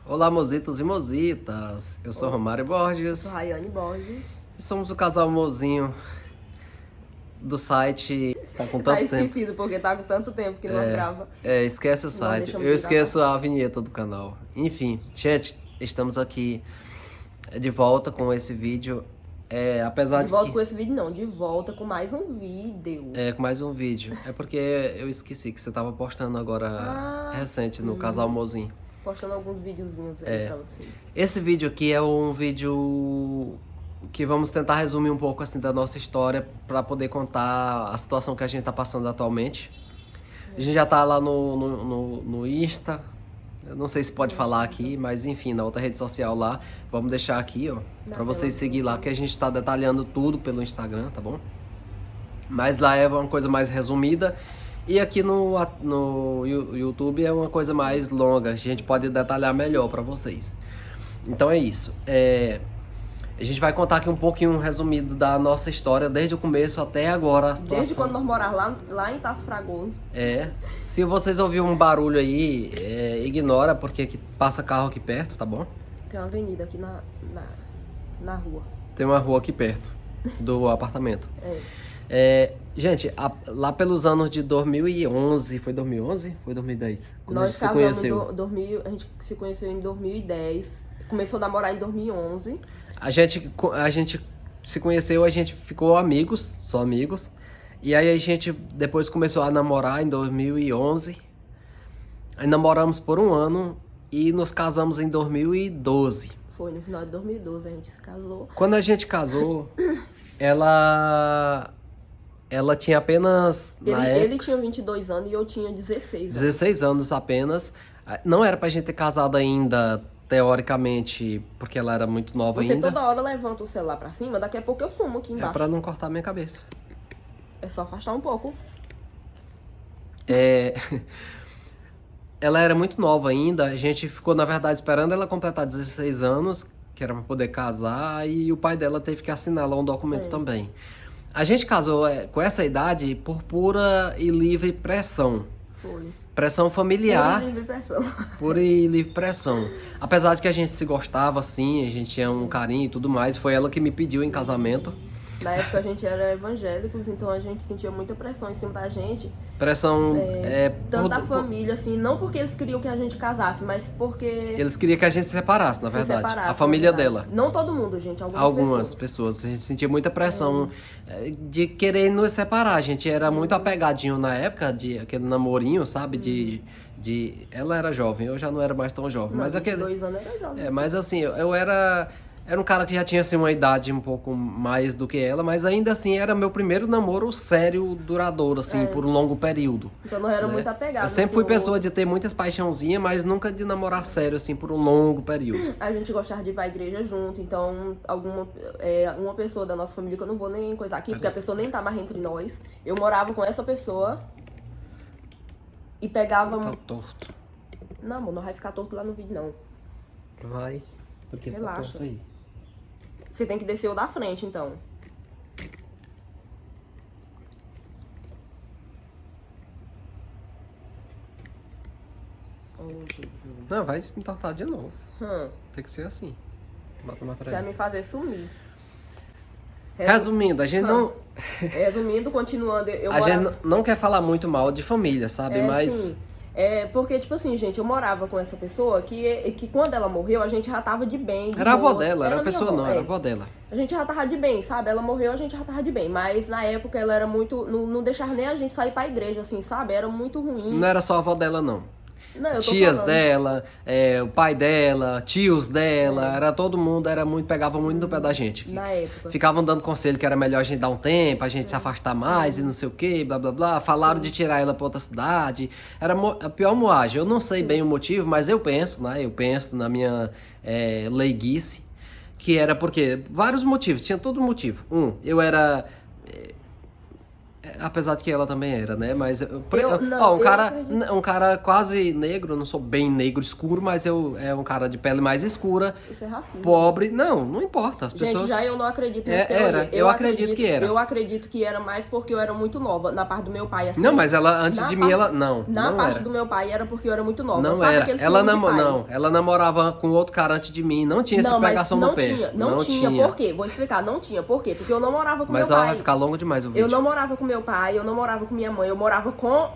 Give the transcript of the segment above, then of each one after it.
Olá, mozitos e mozitas. Eu sou Romário Borges. Sou Rayane Borges. E somos o casal mozinho do site. Tá com Tá tanto tempo. esquecido porque tá com tanto tempo que não grava. Esquece o site. deixamos Eu de esqueço a vinheta do canal. Enfim, gente, estamos aqui de volta com esse vídeo. Apesar De volta que... com esse vídeo não, de volta com mais um vídeo. com mais um vídeo. É porque eu esqueci que você tava postando agora recente no casal mozinho. Postando alguns videozinhos aí pra vocês. Esse vídeo aqui é um vídeo que vamos tentar resumir um pouco assim da nossa história para poder contar a situação que a gente tá passando atualmente. A gente já tá lá no Insta. Eu não sei se pode falar aqui, mas enfim, na outra rede social lá. Vamos deixar aqui, ó, para vocês seguir lá, que a gente tá detalhando tudo pelo Instagram, tá bom? Mas lá é uma coisa mais resumida. E aqui no YouTube é uma coisa mais longa. A gente pode detalhar melhor para vocês. Então é isso. A gente vai contar aqui um pouquinho resumido da nossa história, desde o começo até agora a situação. Desde quando nós morávamos lá em Tasso Fragoso. Se vocês ouvirem um barulho aí, ignora, porque aqui passa carro aqui perto, tá bom? Tem uma avenida aqui na rua. Tem uma rua aqui perto do apartamento. Gente, lá pelos anos de 2011, foi 2011? Foi 2010? Quando Nós a gente se casamos conheceu. a gente se conheceu em 2010. Começou a namorar em 2011. A gente se conheceu, a gente ficou amigos, só amigos. E aí a gente depois começou a namorar em 2011. Aí namoramos por um ano e nos casamos em 2012. Foi no final de 2012 a gente se casou. Quando a gente casou, ela tinha apenas, na época, Ele tinha 22 anos e eu tinha 16 anos. 16 anos apenas. Não era pra gente ter casado ainda, teoricamente, porque ela era muito nova Você ainda. toda hora levanta o celular pra cima, daqui a pouco eu sumo aqui É embaixo. pra não cortar minha cabeça. É só afastar um pouco. Ela era muito nova ainda, a gente ficou, na verdade, esperando ela completar 16 anos, que era pra poder casar, e o pai dela teve que assinar lá um documento também. A gente casou com essa idade por pura e livre pressão. Foi. Pressão familiar. Pura e livre pressão. Pura e livre pressão. Apesar de que a gente se gostava, assim, a gente tinha um carinho e tudo mais, foi ela que me pediu em casamento. Na época a gente era evangélicos, então a gente sentia muita pressão em cima da gente. Pressão... Tanto da família, assim, não porque eles queriam que a gente casasse, mas porque Eles queriam que a gente se separasse, na se verdade. separasse, A família na verdade. dela. Não todo mundo, gente, Algumas pessoas. A gente sentia muita pressão de querer nos separar. A gente era muito apegadinho na época, de aquele namorinho, sabe? Ela era jovem, eu já não era mais tão jovem. Não, Mas aquele... 22 anos era jovem. Mas assim, eu era um cara que já tinha assim, uma idade um pouco mais do que ela, mas ainda assim era meu primeiro namoro sério, duradouro, assim, por um longo período. Então nós éramos muito apegados. Eu sempre fui pessoa de ter muitas paixãozinhas, mas nunca de namorar sério, assim, por um longo período. A gente gostava de ir pra igreja junto, então uma pessoa da nossa família, que eu não vou nem coisar aqui, porque a pessoa nem tá mais entre nós. Eu morava com essa pessoa e pegava... Tá torto. Não, amor, não vai ficar torto lá no vídeo, não. Vai. Porque Relaxa. tá torto aí. Você tem que descer o da frente, então. Oh, Jesus. Não, vai se entortar de novo. Hum, Tem que ser assim. Bota mais você pra vai aí. me fazer sumir. Resumindo, a gente não... Resumindo, continuando, eu A morava... gente não quer falar muito mal de família, sabe? Mas... Sim. Porque, tipo assim, gente, eu morava com essa pessoa que quando ela morreu, a gente já tava de bem. Era a avó boa. dela, era uma minha pessoa avó, não, era a avó dela. A gente já tava de bem, sabe? Ela morreu, a gente já tava de bem. Mas na época ela era muito. Não deixava nem a gente sair pra igreja, assim, sabe? Era muito ruim. Não era só a avó dela, não. Não, eu tô Tias falando. dela, o pai dela, tios dela, era todo mundo, pegava muito no pé da gente. Na época. Ficavam dando conselho que era melhor a gente dar um tempo, a gente se afastar mais e não sei o que, blá blá blá. Falaram de tirar ela pra outra cidade. Era a pior moagem. Eu não sei bem o motivo, mas eu penso, né? Eu penso na minha leiguice, que era porque vários motivos, tinha todo motivo. Eu era Apesar de que ela também era, né? Mas não, eu um cara quase negro, eu não sou bem negro escuro, mas é um cara de pele mais escura, Isso é racismo. pobre. Não importa. As Gente, pessoas. já eu não acredito nessa teoria. Era, eu acredito que era. Eu acredito que era mais porque eu era muito nova, na parte do meu pai, assim. Não, mas ela antes de mim, ela. Não. Na não parte era. do meu pai era porque eu era muito nova. Não Sabe era. aquele Ela filme de pai? não, ela namorava com outro cara antes de mim. Não tinha essa pegação no pé. Não tinha. Por quê? Vou explicar. Não tinha. Por quê? Porque eu não morava com Mas meu pai. vai ficar longo demais o vídeo. Eu não morava com meu pai, eu não morava com minha mãe, eu morava com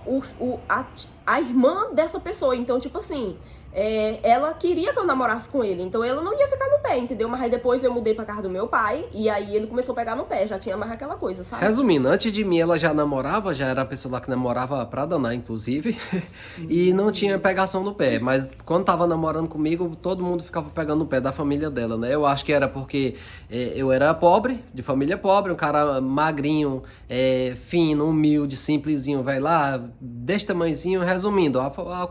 a irmã dessa pessoa. Então, tipo assim, ela queria que eu namorasse com ele, então ela não ia ficar no pé, entendeu? Mas aí depois eu mudei pra casa do meu pai, e aí ele começou a pegar no pé, já tinha mais aquela coisa, sabe? Resumindo, antes de mim ela já namorava, já era a pessoa lá que namorava pra danar, inclusive, e não tinha pegação no pé, mas quando tava namorando comigo, todo mundo ficava pegando no pé da família dela, né? Eu acho que era porque eu era pobre, de família pobre, um cara magrinho, fino, humilde, simplesinho, vai lá, desse tamanhozinho, resumindo,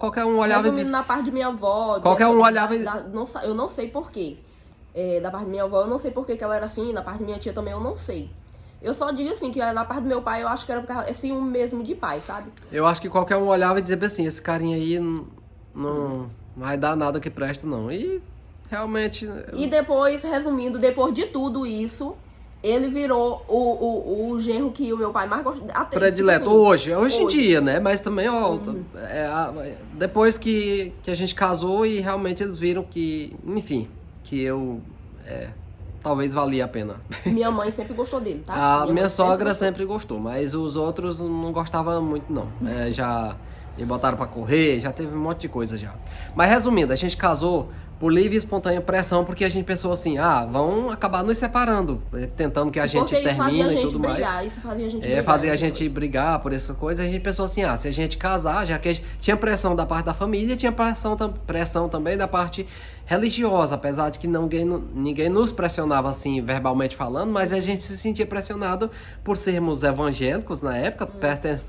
qualquer um olhava Resumindo, na parte de minha avó... Qualquer um olhava e... eu não sei porquê. Da parte da minha avó, eu não sei porquê que ela era assim, na parte da minha tia também, eu não sei. Eu só digo assim, que na parte do meu pai, eu acho que era porque assim, um mesmo de pai, sabe? Eu acho que qualquer um olhava e dizia assim, esse carinha aí não vai dar nada que presta, não. E realmente... E depois, resumindo, depois de tudo isso, ele virou o genro que o meu pai mais gosta. Predileto. Tipo assim, hoje em dia, né? Mas também, ó, depois que a gente casou e realmente eles viram que, enfim, que eu talvez valia a pena. Minha mãe sempre gostou dele, tá? A minha sogra sempre gostou, mas os outros não gostavam muito, não. Já me botaram pra correr, já teve um monte de coisa já. Mas resumindo, a gente casou por livre e espontânea pressão, porque a gente pensou assim, vão acabar nos separando, tentando que a gente termine e tudo mais. Isso fazia a gente brigar. Fazia a gente brigar por essa coisa, a gente pensou assim, se a gente casar, já que tinha pressão da parte da família, tinha pressão também da parte religiosa, apesar de que ninguém nos pressionava assim, verbalmente falando, mas a gente se sentia pressionado por sermos evangélicos na época,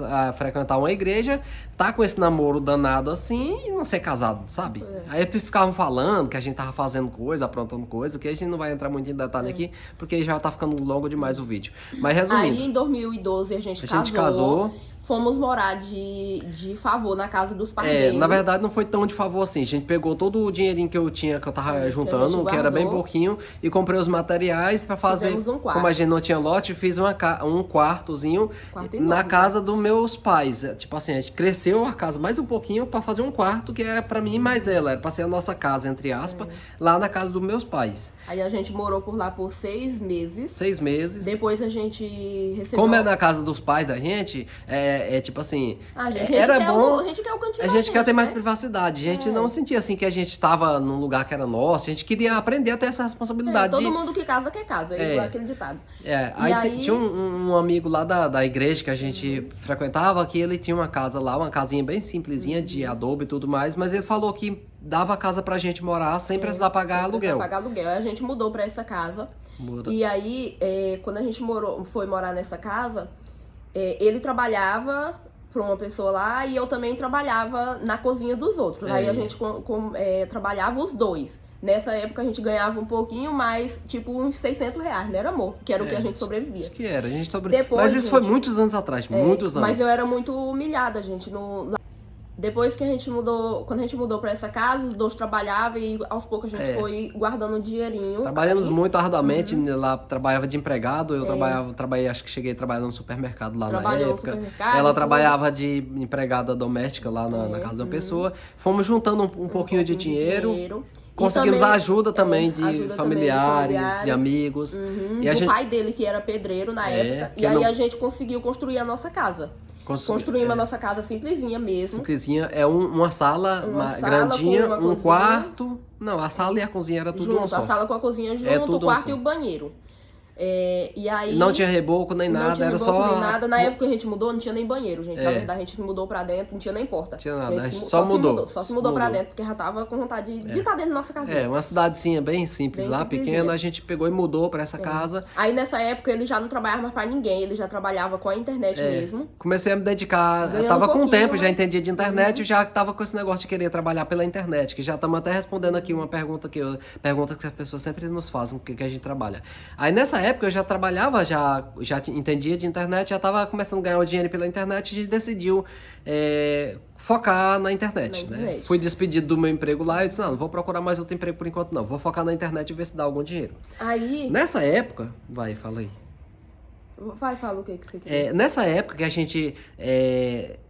a frequentar uma igreja, tá com esse namoro danado assim e não ser casado, sabe? Aí ficavam falando que a gente tava fazendo coisa, aprontando coisa, que a gente não vai entrar muito em detalhe aqui, porque já tá ficando longo demais o vídeo. Mas resumindo... Aí em 2012 a gente casou. Fomos morar de favor na casa dos pais dele. Na verdade não foi tão de favor assim. A gente pegou todo o dinheirinho que eu tava juntando, que era bem pouquinho, e comprei os materiais pra fazer. Fizemos um quarto. Como a gente não tinha lote, fiz um quartozinho na casa dos meus pais. Tipo assim, a gente cresceu a casa mais um pouquinho pra fazer um quarto, que é pra mim mais ela. Era pra ser a nossa casa, entre aspas, lá na casa dos meus pais. Aí a gente morou por lá por 6 meses. 6 meses. Depois a gente recebeu... Como é na casa dos pais da gente, tipo assim... era bom... A gente quer o cantinho. A gente quer ter mais privacidade. A gente não sentia assim que a gente estava num lugar que era nosso. A gente queria aprender a ter essa responsabilidade. Todo mundo que casa quer casa. Igual aquele ditado. Aí tinha um amigo lá da igreja que a gente frequentava, que ele tinha uma casa lá, uma casinha bem simplesinha de adobe e tudo mais. Mas ele falou que dava a casa pra gente morar sem precisar pagar aluguel. Pagar aluguel. Aí a gente mudou pra essa casa. E aí, quando a gente foi morar nessa casa, ele trabalhava pra uma pessoa lá e eu também trabalhava na cozinha dos outros. Aí a gente trabalhava os dois. Nessa época a gente ganhava um pouquinho mais, tipo uns R$600, né, amor? Que era o que a gente sobrevivia. Acho que era, a gente sobrevivia. Mas isso foi muitos anos atrás, muitos anos. Mas eu era muito humilhada, gente. Depois que quando a gente mudou pra essa casa, os dois trabalhavam e aos poucos a gente foi guardando um dinheirinho. Trabalhamos muito arduamente, lá trabalhava de empregado, eu trabalhei, acho que cheguei a trabalhar no supermercado lá na época. Ela trabalhava de empregada doméstica lá na casa de uma pessoa. Fomos juntando um pouquinho de dinheiro. Conseguimos a ajuda também de familiares, de amigos. E do pai dele, que era pedreiro na época. E aí a gente conseguiu construir a nossa casa. Construímos a nossa casa simplesinha mesmo. Simplesinha, uma sala grandinha, um quarto. Não, a sala e a cozinha era tudo junto, só. A sala com a cozinha junto, o quarto e o banheiro. E aí... Não tinha reboco nem nada, era só... Nem nada. Na época que a gente mudou, não tinha nem banheiro, gente. Na verdade, a gente mudou pra dentro, não tinha nem porta. Tinha nada, a gente só mudou. Só se mudou pra dentro, porque já tava com vontade de estar dentro da nossa casinha. Uma cidadezinha bem simples lá, pequena. A gente pegou e mudou pra essa casa. Aí nessa época ele já não trabalhava mais pra ninguém, ele já trabalhava com a internet mesmo. Comecei a me dedicar, eu tava com o tempo, já entendia de internet, eu já tava com esse negócio de querer trabalhar pela internet, que já estamos até respondendo aqui uma pergunta que as pessoas sempre nos fazem, o que a gente trabalha. Aí nessa época época eu já trabalhava, já entendia de internet, já estava começando a ganhar o dinheiro pela internet e a gente decidiu focar na internet, né? Fui despedido do meu emprego lá e disse, não vou procurar mais outro emprego por enquanto não, vou focar na internet e ver se dá algum dinheiro. Aí... Nessa época, fala aí. Fala o que você quer. Nessa época que a gente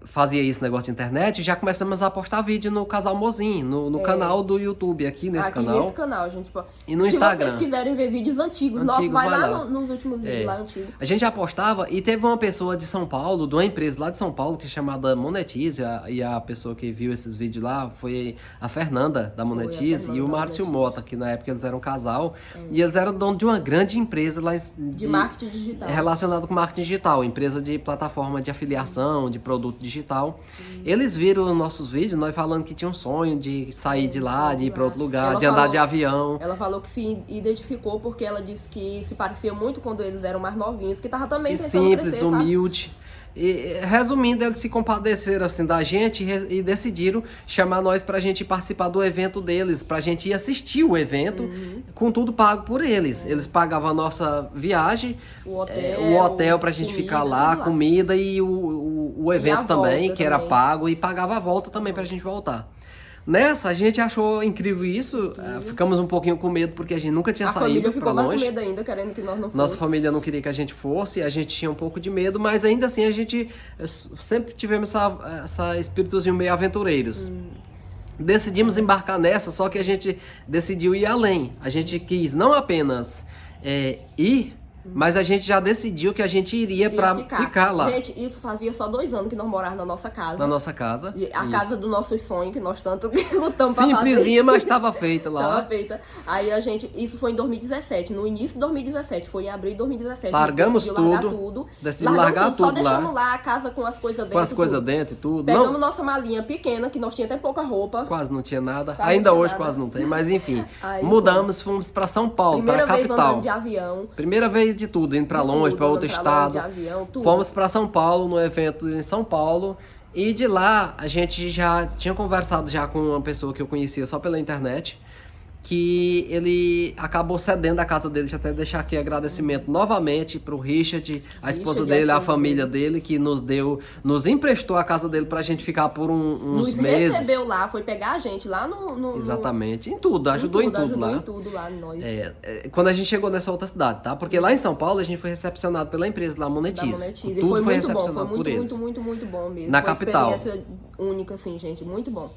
fazia esse negócio de internet, já começamos a postar vídeo no Casal Mozinho, no canal do YouTube, aqui nesse canal. Aqui nesse canal, gente. E no Instagram. Se vocês quiserem ver vídeos antigos nossos, vai lá nos últimos vídeos lá antigos. A gente já postava e teve uma pessoa de São Paulo, de uma empresa lá de São Paulo, que é chamada Monetize, e a pessoa que viu esses vídeos lá foi a Fernanda, da Monetize, e o Márcio Mota, que na época eles eram um casal, e eles eram dono de uma grande empresa lá de marketing digital. Relacionado com marketing digital, empresa de plataforma de afiliação, de produto digital. Eles viram os nossos vídeos, nós falando que tinha um sonho de sair de lá, de ir para outro lugar, de andar de avião. Ela falou que se identificou porque ela disse que se parecia muito quando eles eram mais novinhos, que tava também tentando simples, crescer, humilde. E, resumindo, eles se compadeceram assim da gente e decidiram chamar nós pra gente participar do evento deles, pra gente ir assistir o evento, com tudo pago por eles. Eles pagavam a nossa viagem, o hotel pra gente ficar lá, comida e o evento também, que era pago, e pagava a volta também pra gente voltar. Nessa, a gente achou incrível isso, ficamos um pouquinho com medo porque a gente nunca tinha saído pra longe. A família ficou mais com medo ainda, querendo que nós não fôssemos. Nossa família não queria que a gente fosse, a gente tinha um pouco de medo, mas ainda assim a gente sempre tivemos essa espíritozinho meio aventureiros. Decidimos embarcar nessa, só que a gente decidiu ir além. A gente quis não apenas ir, mas a gente já decidiu que a gente iria pra ficar lá. Gente, isso fazia só 2 anos que nós morávamos na nossa casa. Na nossa casa. A casa do nosso sonho, que nós tanto lutamos pra fazer. Simplesinha, mas estava feita lá. Tava feita. Aí isso foi em 2017, no início de 2017, foi em abril de 2017. Largamos tudo. Decidimos largar tudo só deixamos lá a casa com as coisas dentro. Com as coisas dentro e tudo. Pegamos nossa malinha pequena, que nós tinha até pouca roupa. Quase não tinha nada. Ainda hoje quase não tem, mas enfim. Mudamos, fomos pra São Paulo, pra capital. Primeira vez andando de avião. Primeira vez de tudo, indo pra longe, para outro estado. Avião, fomos para São Paulo, no evento em São Paulo. E de lá, a gente já tinha conversado já com uma pessoa que eu conhecia só pela internet, que ele acabou cedendo a casa dele. Deixa eu até deixar aqui agradecimento novamente pro Richard, a esposa dele, a família dele, que nos emprestou a casa dele pra gente ficar por uns meses. Nos recebeu lá, foi pegar a gente lá no... Exatamente, em tudo, ajudou em tudo lá. Em tudo lá, nós. Quando a gente chegou nessa outra cidade, tá? Porque lá em São Paulo a gente foi recepcionado pela empresa lá, Monetize. Tudo foi recepcionado por eles. Muito bom mesmo. Na capital. Uma experiência única, assim, gente, muito bom.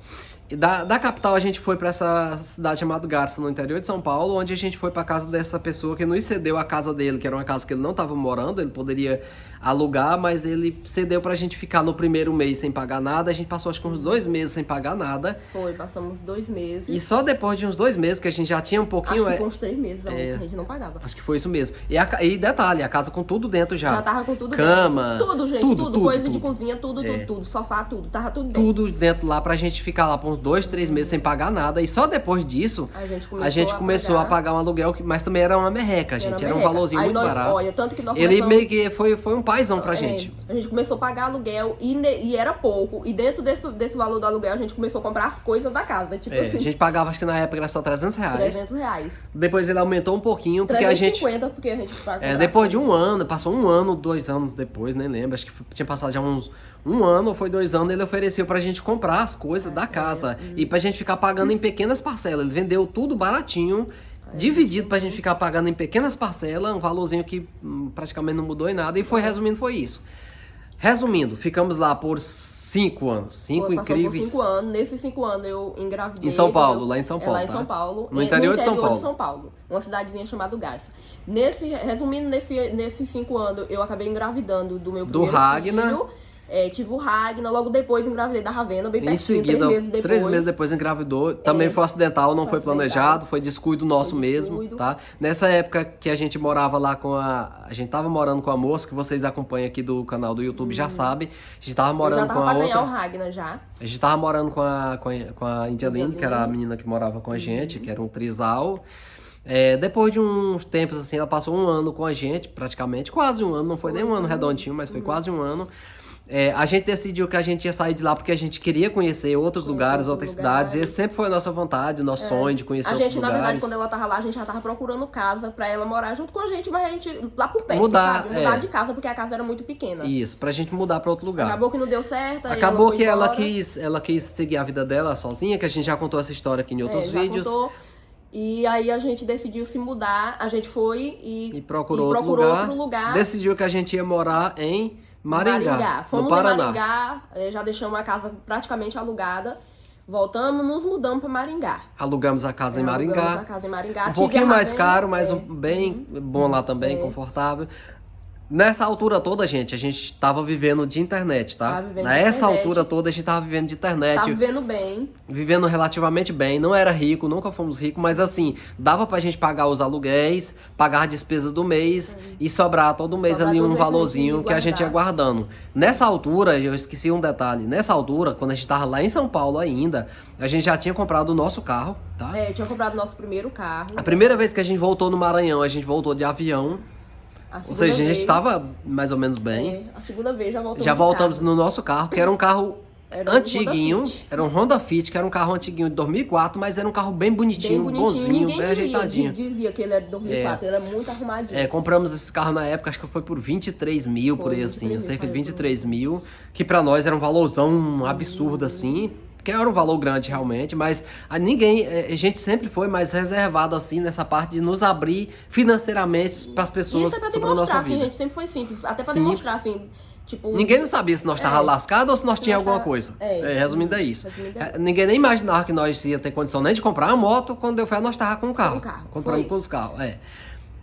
E da capital a gente foi pra essa cidade chamada Garça, no interior de São Paulo, onde a gente foi pra casa dessa pessoa que nos cedeu a casa dele, que era uma casa que ele não estava morando, ele poderia alugar, mas ele cedeu pra gente ficar no primeiro mês sem pagar nada. A gente passou acho que uns 2 meses sem pagar nada. Passamos 2 meses. E só depois de uns 2 meses que a gente já tinha um pouquinho... Acho que foi uns 3 meses que a gente não pagava. Acho que foi isso mesmo. E detalhe, a casa com tudo dentro já. Já tava com tudo Cama, dentro. Tudo, gente, tudo. Coisa de cozinha, tudo, sofá, tudo. Tava tudo dentro. Tudo dentro lá pra gente ficar lá por uns 2, 3 meses sem pagar nada. E só depois disso, a gente começou a pagar um aluguel, mas também era uma merreca, gente. Era um valorzinho muito barato. Olha, tanto que nós Ele meio que foi um paizão pra gente. A gente começou a pagar aluguel e era pouco. E dentro desse valor do aluguel, a gente começou a comprar as coisas da casa. Tipo assim. A gente pagava, acho que na época era só R$300. R$300. Depois ele aumentou um pouquinho, porque a gente... 350, porque a gente pagava. Depois de um ano, passou 1 ano, 2 anos depois, nem lembro. Acho que tinha passado já uns 1 ano ou foi 2 anos, ele ofereceu pra gente comprar as coisas da casa. E pra gente ficar pagando em pequenas parcelas. Ele vendeu tudo baratinho, dividido pra gente ficar pagando em pequenas parcelas, um valorzinho que praticamente não mudou em nada. E resumindo, foi isso. Resumindo, ficamos lá por 5 anos. 5 incríveis. Por 5 anos. Nesses 5 anos eu engravidei. Em São Paulo, lá em São Paulo. Lá em São Paulo. No interior de São Paulo. De São Paulo. Uma cidadezinha chamada Garça. Resumindo, nesses 5 anos, eu acabei engravidando do meu primeiro filho. Tive o Ragnar, logo depois engravidei da Ravena, bem pertinho, 3 meses depois. 3 meses depois engravidou. Também foi acidental, não foi planejado, foi descuido nosso mesmo, tá? Nessa época que a gente morava lá a gente tava morando com a moça, que vocês acompanham aqui do canal do YouTube já sabem. A gente tava morando com a outra. Já tava pra ganhar o Ragnar já. A gente tava morando com a Indialine, que era a menina que morava com a gente, que era um trisal. Depois de uns tempos assim, ela passou 1 ano com a gente, praticamente, quase 1 ano, não foi nem 1 ano redondinho, mas foi quase 1 ano. A gente decidiu que a gente ia sair de lá porque a gente queria conhecer outros lugares, outras cidades. Esse sempre foi a nossa vontade, o nosso sonho de conhecer outros lugares. Na verdade, quando ela tava lá, a gente já tava procurando casa pra ela morar junto com a gente, mas a gente lá por perto, mudar de casa, porque a casa era muito pequena. Isso, pra gente mudar pra outro lugar. Acabou que não deu certo. Acabou que ela quis seguir a vida dela sozinha, que a gente já contou essa história aqui em outros vídeos. Contou. E aí a gente decidiu se mudar, a gente foi e procurou outro lugar. Decidiu que a gente ia morar em Maringá, Fomos no Paraná. em Maringá, já deixamos a casa praticamente alugada. Voltamos, nos mudamos para Maringá. Alugamos a casa em Maringá. Alugamos a casa em Maringá. Um pouquinho mais caro, mas bem bom lá também, confortável. Nessa altura toda, gente, a gente tava vivendo de internet, tá? Nessa altura toda, a gente tava vivendo de internet. Tava vivendo bem. Vivendo relativamente bem. Não era rico, nunca fomos ricos, mas assim, dava pra gente pagar os aluguéis, pagar a despesa do mês e sobrar todo mês ali um valorzinho que a gente ia guardando. Nessa altura, eu esqueci um detalhe. Nessa altura, quando a gente tava lá em São Paulo ainda, a gente já tinha comprado o nosso carro, tá? Tinha comprado o nosso primeiro carro. A primeira vez que a gente voltou no Maranhão, a gente voltou de avião. Ou seja, a gente estava mais ou menos bem. A segunda vez já voltamos no nosso carro, que era um carro antiguinho. Era um Honda Fit, que era um carro antiguinho de 2004, mas era um carro bem bonitinho, bonzinho, bem ajeitadinho. Dizia que ele era de 2004, ele era muito arrumadinho. Compramos esse carro na época, acho que foi por 23 mil, por aí assim, cerca de 23 mil, que pra nós era um valorzão absurdo assim. Que era um valor grande realmente, mas a gente sempre foi mais reservado assim nessa parte de nos abrir financeiramente para as pessoas sobre a nossa vida. Assim, a gente sempre foi simples, até para demonstrar assim, tipo, ninguém não sabia se nós tava lascado ou se nós tinha alguma coisa. Resumindo é isso. Ninguém nem imaginava que nós ia ter condição nem de comprar uma moto, quando deu fé nós tava com um carro. Compramos com os carros.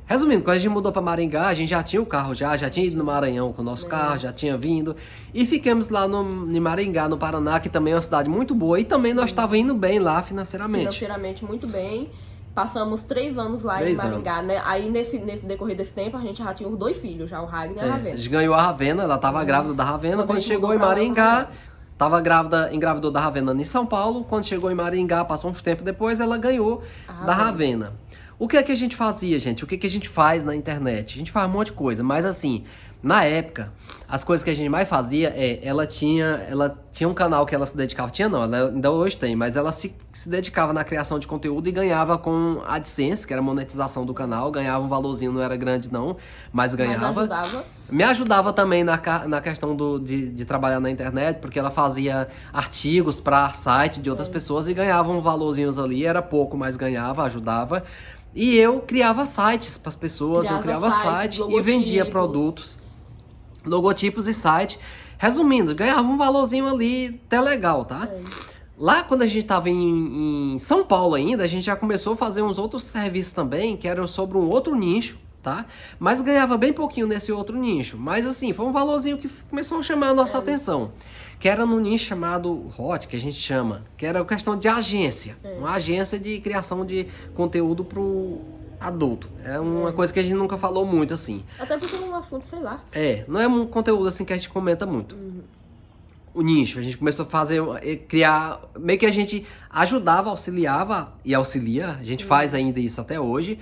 Resumindo, quando a gente mudou para Maringá, a gente já tinha o carro, já tinha ido no Maranhão com o nosso carro, já tinha vindo. E ficamos lá em Maringá, no Paraná, que também é uma cidade muito boa. E também nós estávamos indo bem lá financeiramente. Financeiramente muito bem. Passamos 3 anos lá em Maringá, né? Aí nesse decorrer desse tempo, a gente já tinha os 2 filhos, já o Ragnar e a Ravena. A gente ganhou a Ravena, ela estava grávida da Ravena. Quando chegou em Maringá, estava grávida, engravidou da Ravena em São Paulo. Quando chegou em Maringá, passou uns tempos depois, ela ganhou da Ravena. O que é que a gente fazia, gente? O que é que a gente faz na internet? A gente faz um monte de coisa, mas assim, na época, as coisas que a gente mais fazia ela tinha um canal que ela se dedicava, ela ainda hoje tem, mas ela se dedicava na criação de conteúdo e ganhava com AdSense, que era a monetização do canal, ganhava um valorzinho, não era grande não, mas ganhava. Me ajudava também na questão de trabalhar na internet, porque ela fazia artigos para site de outras pessoas e ganhava um valorzinhos ali, era pouco, mas ganhava, ajudava. E eu criava sites para as pessoas, eu criava site e vendia produtos, logotipos e site. Resumindo, ganhava um valorzinho ali até legal, tá? Lá quando a gente estava em São Paulo ainda, a gente já começou a fazer uns outros serviços também, que eram sobre um outro nicho, tá? Mas ganhava bem pouquinho nesse outro nicho. Mas assim, foi um valorzinho que começou a chamar a nossa atenção. Que era no nicho chamado Hot, que a gente chama, que era questão de agência. Uma agência de criação de conteúdo pro adulto. É uma coisa que a gente nunca falou muito, assim. Até porque é um assunto, sei lá. Não é um conteúdo assim que a gente comenta muito. O nicho, a gente começou a criar, meio que a gente ajudava, auxiliava e auxilia, a gente faz ainda isso até hoje,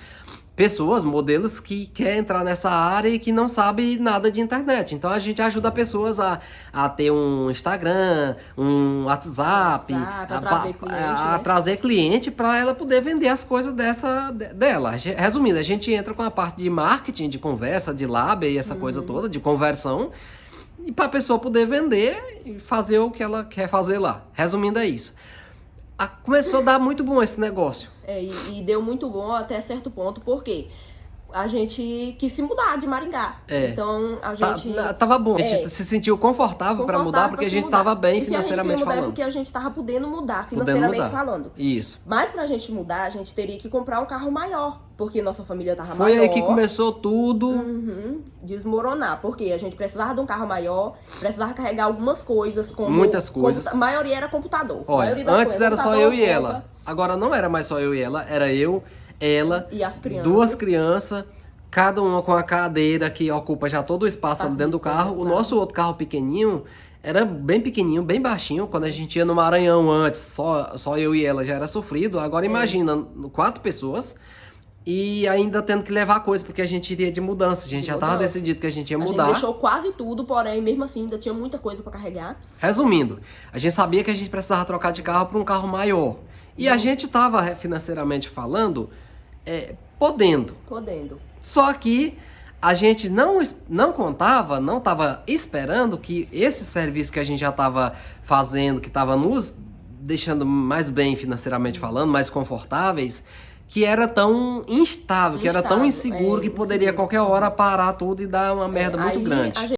pessoas, modelos que querem entrar nessa área e que não sabem nada de internet. Então a gente ajuda pessoas a ter um Instagram, um WhatsApp, a trazer cliente para ela poder vender as coisas dela. Resumindo, a gente entra com a parte de marketing, de conversa, de lab e essa coisa toda, de conversão, e para a pessoa poder vender e fazer o que ela quer fazer lá. Resumindo, é isso. Começou a dar muito bom esse negócio. E deu muito bom até certo ponto, porque a gente quis se mudar de Maringá. Então, a gente... Tava bom, a gente se sentiu confortável para mudar, porque a gente tava bem financeiramente falando. Porque a gente tava podendo mudar, financeiramente falando. Isso. Mas pra gente mudar, a gente teria que comprar um carro maior, porque nossa família tava maior. Foi aí que começou tudo... desmoronar, porque a gente precisava de um carro maior, precisava carregar algumas coisas, como... Muitas coisas. A maioria era computador. Olha, antes era só eu e ela. Agora não era mais só eu e ela, era eu, ela, e as crianças. 2 crianças, cada uma com a cadeira que ocupa já todo o espaço dentro do carro. O nosso outro carro pequenininho era bem pequenininho, bem baixinho. Quando a gente ia no Maranhão antes, só eu e ela já era sofrido. Agora imagina, 4 pessoas, E ainda tendo que levar coisa, porque a gente iria de mudança. A gente já tava decidido que a gente ia mudar. A gente deixou quase tudo, porém, mesmo assim, ainda tinha muita coisa pra carregar. Resumindo, a gente sabia que a gente precisava trocar de carro para um carro maior. E a gente tava, financeiramente falando, podendo. Só que a gente não contava, não tava esperando que esse serviço que a gente já tava fazendo, que tava nos deixando mais bem financeiramente falando, mais confortáveis, que era tão instável, que era tão inseguro, que poderia a qualquer hora parar tudo e dar uma merda muito grande.